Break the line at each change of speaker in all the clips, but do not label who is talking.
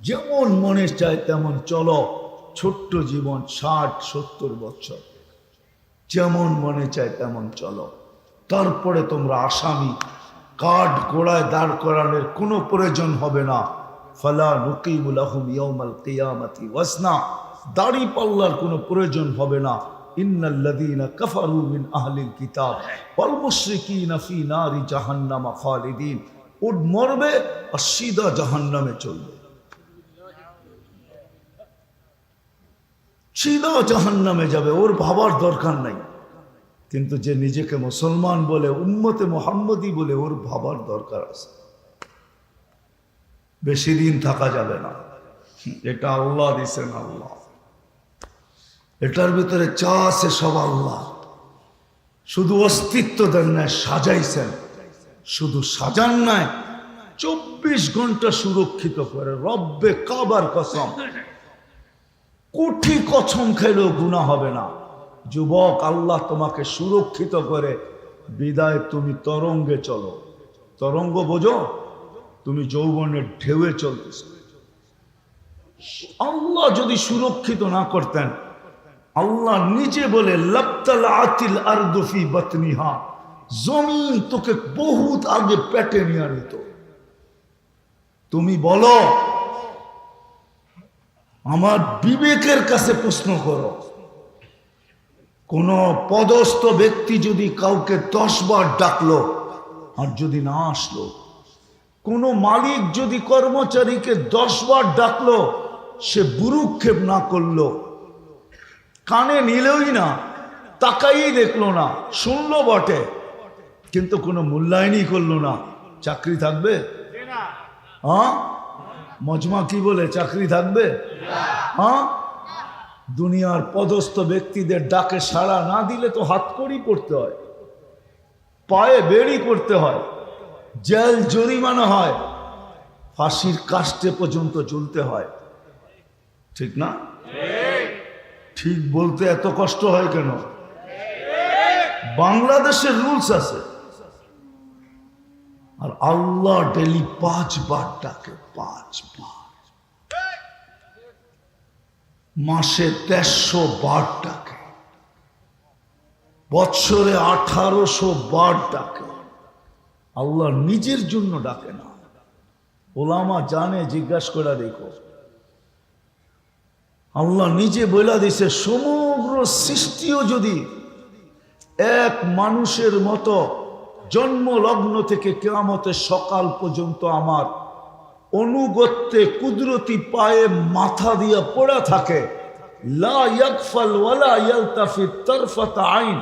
যেমন মনে চায় তেমন চলো। ছোট্ট জীবন, 60-70 বছর, যেমন মনে চায় তেমন চলো। তারপরে তোমরা আসামি, কাঠ গোড়ায় দাঁড় করানোর কোনো প্রয়োজন হবে না। ফালা নুকিমু লাহুম ইয়াউমাল কিয়ামাতি ওয়াজনা, দাড়ি পাল্লার কোনো প্রয়োজন হবে না। ইন্নাল্লাযীনা কাফারু মিন আহলিল কিতাব ওয়াল মুশরিকিনা ফি নারি জাহান্নাম খালিদিন। উট মরবে আর সিধা জাহান্নামে চলবে, সিধা জাহান্নামে যাবে, ওর ভাবার দরকার নাই। কিন্তু যে নিজেকে মুসলমান বলে, উম্মতে মুহাম্মদী বলে, ওর ভাবার দরকার আছে। বেশি দিন থাকা যাবে না। এটা আল্লাহ দিছেন, আল্লাহ। এটার ভিতরে যা আছে সব আল্লাহ। শুধু অস্তিত্ব দেন নাই, সাজাইছেন। শুধু সাজান নাই, 24 ঘন্টা সুরক্ষিত করে। রব্বে কাবার কসম, কোটি কসম খাইলেও গুনাহ হবে না। যুবক, আল্লাহ তোমাকে সুরক্ষিত করে বিদায় তুমি তরঙ্গে চলো। তরঙ্গ বোঝো? তুমি যৌবনের ঢেউয়ে চলতেছ। আল্লাহ যদি সুরক্ষিত না করতেন, আল্লাহ নিজে বলে লাবতালাতিল আরদু ফি বাতনিহা, জমিন তোকে বহুত আগে পেটে নিয়ে নিত। তুমি বলো, আমার বিবেকের কাছে প্রশ্ন করো, কোন পদস্থ ব্যক্তি যদি কাউকে 10 বার ডাকলো আর যদি না আসলো, কোন মালিক যদি কর্মচারীকে 10 বার ডাকলো, সে বুরুক্ষেপ না করলো, কানে নিলই না, তাকাই দেখলো না, শুনলো বটে, কিন্তু কোনো মূল্যায়নই করলো না, চাকরি থাকবে? হ্যাঁ, মজমা কি বলে, চাকরি থাকবে? হ্যাঁ, দুনিয়ার পদস্থ ব্যক্তিদের ডাকে সাড়া না দিলে তো হাতকড়ি পড়তে হয়, পায়ে বেড়ি করতে হয়, জেল জরিমানা হয়, ফাঁসির কাস্টে পর্যন্ত ঝুলতে হয়। ঠিক না? ঠিক বলতে এত কষ্ট হয় কেন? বাংলাদেশের রুলস আছে। আর আল্লাহ ডেলি 5 বার ডাকে, 5 বার। মাসে 1300 বার ডাকে, বৎসরে 1800 বার ডাকে। আল্লাহ নিজের জন্য ডাকে না। ওলামা জানে, জিজ্ঞাসা করে দেখো। আল্লাহ নিজে বলে দিছে, সমগ্র সৃষ্টিও যদি এক মানুষের মতো জন্ম লগ্ন থেকে কিয়ামতের সকাল পর্যন্ত আমার অনুগত্যে কুদরতি পায়ে মাথা দিয়া পড়া থাকে, লা ইয়াগফাল ওয়ালা ইয়ালতাফিত তারফাত আইন,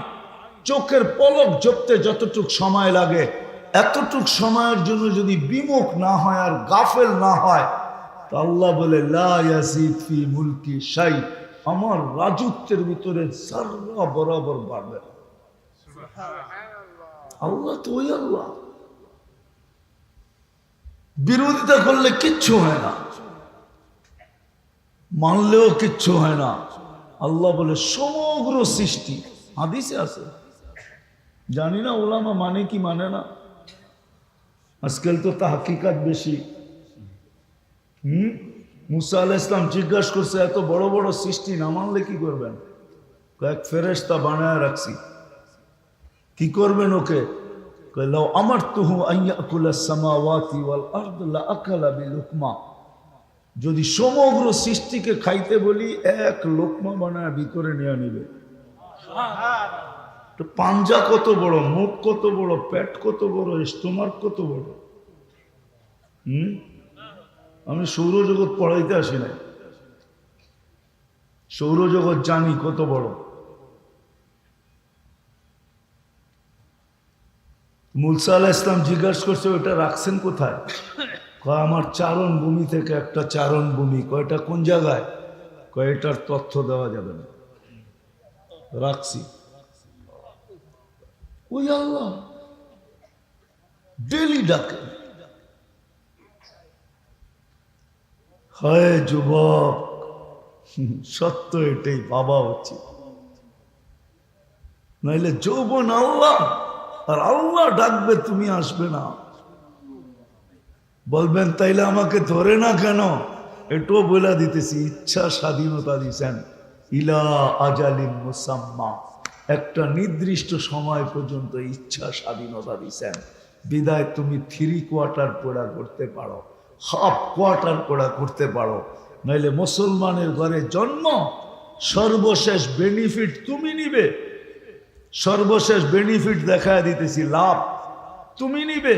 চোখের পলক ঝপতে যতটুক সময় লাগে, এতটুক সময়ের জন্য যদি বিমুখ না হয় আর গাফেল না হয়, তো আল্লাহ বলে লা ইয়াজিদ ফি মুলকি শাই, আমার রাজত্বের ভিতরে যারা বরাবর বাড়বে না। আল্লাহ তো ওই আল্লাহ, বিরোধিতা করলে কিচ্ছু হয় না, মানলেও কিচ্ছু হয় না। আল্লাহ বলে সমগ্র সৃষ্টি, হাদিসে আছে, জানি না ওলামা মানে কি মানে না, আজকাল তো তাহকিকাত বেশি। মুসা আলাইহিস সালাম জিজ্ঞাসা করছে, এত বড় বড় সৃষ্টি না মানলে কি করবেন? কয়েক ফেরেশতা বানায় রাখছি, কি করবেন ওকে? লাউ আমারতুহু আন ইয়াকুলা সামাওয়াতি ওয়াল আরদ লাআকালা বিলুকমা, যদি সমগ্র সৃষ্টিকে খাইতে বলি, এক লোকমা বানায় ভিতরে নিয়ে নিবে। তো পাঞ্জা কত বড়, মুখ কত বড়, পেট কত বড়, স্টোমাক কত বড়। আমি সৌরজগৎ পড়াইতে আসি নাই, সৌরজগৎ জানি কত বড়। মুসা আলাইহিস সালাম জিজ্ঞাসা করছে, ওটা রাখছেন কোথায়? কয় আমার চারণ ভূমি থেকে একটা চারণ ভূমি। কয়টা কোন জায়গায়? কয়টার তথ্য দেওয়া যাবে না, রাখছি। ওই আল্লাহ ডেলি ডাকে। হয় যুবক, সত্য এটাই ভাবা উচিত, নাইলে যৌবন আল্লাহ, আর আল্লাহ ডাকবে, তুমি আসবে না। বলবেন তাইলে আমাকে ধরে না কেন? এটাও বলে দিতেছি, ইচ্ছা স্বাধীনতা দিছেন ইলা আজালিন মুসাম্মা, একটা নির্দিষ্ট সময় পর্যন্ত ইচ্ছা স্বাধীনতা দিছেন। বিদায় তুমি 3/4 পড়া করতে পারো, হাফ কোয়ার্টার পড়া করতে পারো, নইলে মুসলমানের ঘরে জন্ম, সর্বশেষ বেনিফিট তুমি নিবে। সর্বশেষ বেনিফিট দেখায় দিতেছি, লাভ তুমি নিবে।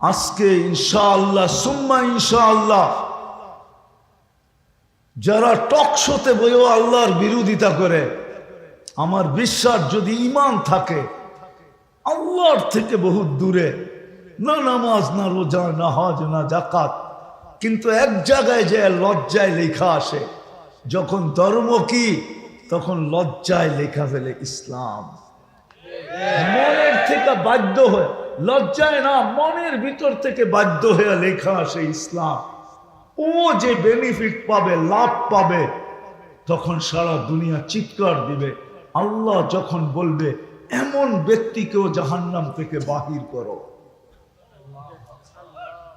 আজকে ইনশাআল্লাহ সুম্মা ইনশাআল্লাহ যারা টক শোতে বইও আল্লাহর বিরোধিতা করে, আমার বিশ্বাস যদি ঈমান থাকে আল্লাহর থেকে বহুত দূরে, না নামাজ, না রোজা, না হজ, না যাকাত, কিন্তু এক জায়গায় যে লজ্জায় লেখা আসে, যখন ধর্ম কি তখন লজ্জায় লেখা ফেলে ইসলাম। মনের থেকে বাধ্য হয়ে, লজ্জায় না, মনের ভিতর থেকে বাধ্য হয়ে লেখা আসে ইসলাম। ও যে বেনিফিট পাবে, লাভ পাবে, তখন সারা দুনিয়া চিৎকার দিবে। আল্লাহ যখন বলবে এমন ব্যক্তিকেও জাহান্নাম থেকে বাহির করো,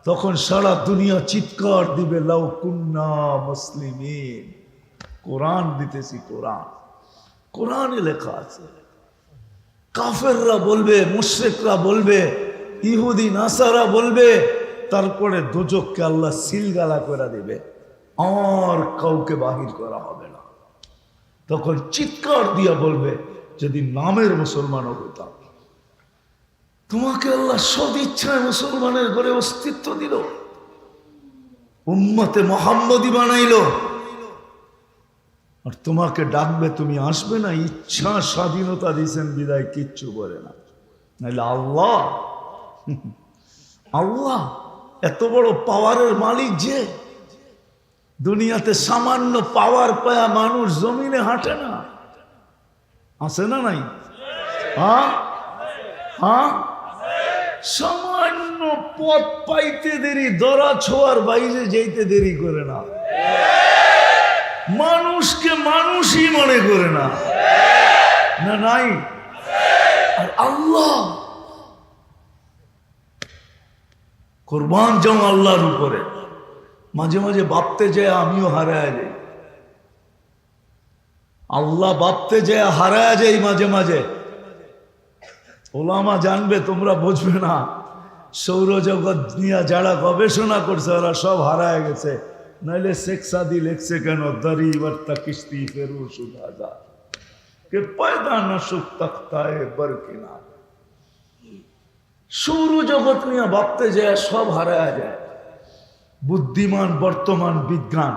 তখন সারা দুনিয়া চিৎকার দিবে লাউ কুন্না মুসলিমিন। কোরআন দিতেছি, কোরআন, কোরআনে লেখা আছে। কাফেররা বলবে, মুশরিকরা বলবে, ইহুদি নাসারা বলবে, তারপরে দোজখকে আল্লাহ সিলগালা করে দিবে, আর কাউকে বাহির করা হবে না। তখন চিৎকার দিয়া বলবে, যদি নামের মুসলমান হতাম, তোমাকে আল্লাহ সদ ইচ্ছায় মুসলমানের ঘরে অস্তিত্ব দিল, উম্মতে মুহাম্মদী বানাইলো, আর তোমাকে ডাকবে, তুমি আসবে না। ইচ্ছা স্বাধীনতা দিয়েছেন বিদায় কিচ্ছু বলে না। নাইলে আল্লাহ, আল্লাহ এত বড় পাওয়ারের মালিক যে, দুনিয়াতে সামান্য পাওয়ার পায়া মানুষ জমিনে হাঁটে না, আছে না নাই? হ্যাঁ হ্যাঁ, সামান্য পথ পাইতে দেরি, দরা ছোঁয়ার বাইরে যেতে দেরি করে না, মানুষকে মানুষই মনে করে না, না নাই? আর আল্লাহ কুরবান যাও আল্লাহর উপরে। মাঝে মাঝে ভাবতে যায় আমিও হারায় যাই, আল্লাহ ভাবতে যায় হারায় যাই মাঝে মাঝে। ওলামা জানবে, তোমরা বুঝবে না। সৌরজগৎ নিয়ে যারা গবেষণা করছে ওরা সব হারায় গেছে। নাইলে শেখ সাদি লেখছে কেন, দরি বর্তা কিস্তি ফেরু সুদাজা কে পয়দা না সুখ তখতায় বরকিনা। সৌরজগৎ নিয়ে ভাবতে যায় সব হারায় যায়। বুদ্ধিমান বর্তমান বিজ্ঞান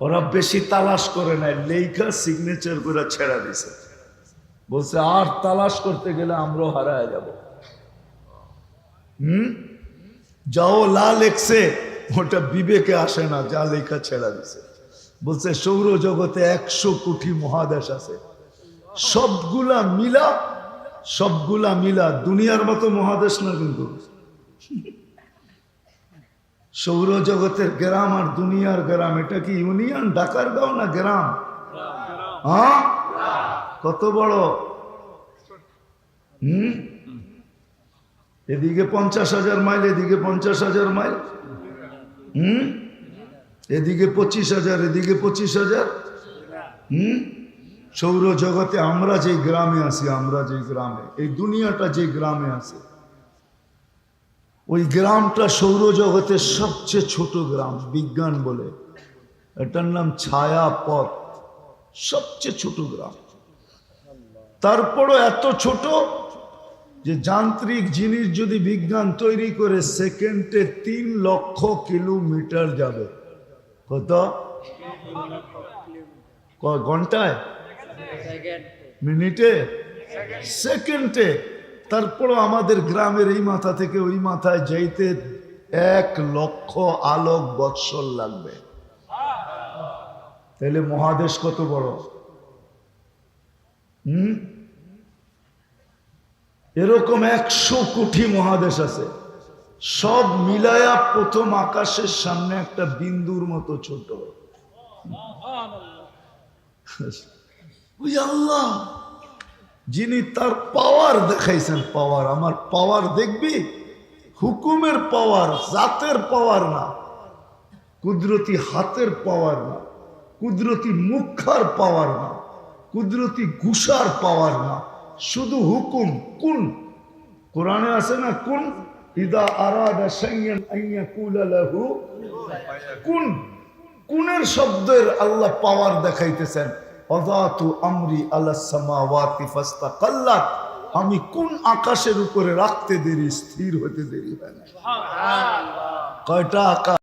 ওরা বেশি তালাশ করে নাই, লেখা সিগনেচার করে ছেড়া দিছে, বলছে আর তালাশ করতে গেলে আমরাও হারায় যাব। যাও লা লেখছে ওটা বিবেকে আসে না, যা লেখা ছেড়া দিছে। বলছে সৌরজগতে 100 কোটি মহাদেশ আছে, সবগুলা মিলা দুনিয়ার মতো মহাদেশ না, কিন্তু সৌরজগতের গ্রাম আর দুনিয়ার গ্রাম, এটা কি ইউনিয়ন? ঢাকার গাঁও না গ্রাম? হ্যাঁ, কত বড়। এদিকে 50,000 মাইল, এদিকে 50,000 মাইল, এদিকে 25,000, এদিকে 25,000। সৌরজগতে আমরা যে গ্রামে আছি, আমরা যে গ্রামে, এই দুনিয়াটা যে গ্রামে আছে, ওই গ্রামটা সৌরজগতের সবচেয়ে ছোট গ্রাম। বিজ্ঞান বলে এটার নাম ছায়াপথ, সবচেয়ে ছোট গ্রাম। তারপরও এত ছোট যে যান্ত্রিক জিনিস যদি বিজ্ঞান তৈরি করে সেকেন্ডে 3 লক্ষ কিলোমিটার যাবে। কত? ঘন্টায়, মিনিটে, সেকেন্ডে। তারপরও আমাদের গ্রামের এই মাথা থেকে ওই মাথায় যাইতে 1 লক্ষ আলোক বৎসর লাগবে। তাহলে মহাদেশ কত বড়? এরকম 100 কোটি মহাদেশ আছে, সব মিলায়া প্রথম আকাশের সামনে একটা বিন্দুর মতো ছোট। ওই আল্লাহ যিনি তার পাওয়ার দেখাইছেন, পাওয়ার, আমার পাওয়ার দেখবি, হুকুমের পাওয়ার, জাতের পাওয়ার না। কুদরতি হাতের পাওয়ার না, কুদরতি মুখার পাওয়ার না, কুদরতি ঘুষার পাওয়ার না, শুধু হুকুম। কুন, কোরআনে আছে না, কুন ইদা আরাদা শাইয়ান আন ইয়াকুলা লাহু কুন। কুনের শব্দের আল্লাহ পাওয়ার দেখাইতেছেন। ওয়াদাতু আমরি আলাস সামাওয়াতি ফাস্তাকাল্লাত, আমি কোন আকাশের উপরে রাখতে দেরি, স্থির হতে দেরি হয় না। সুবহানাল্লাহ। কয়টা আকাশ?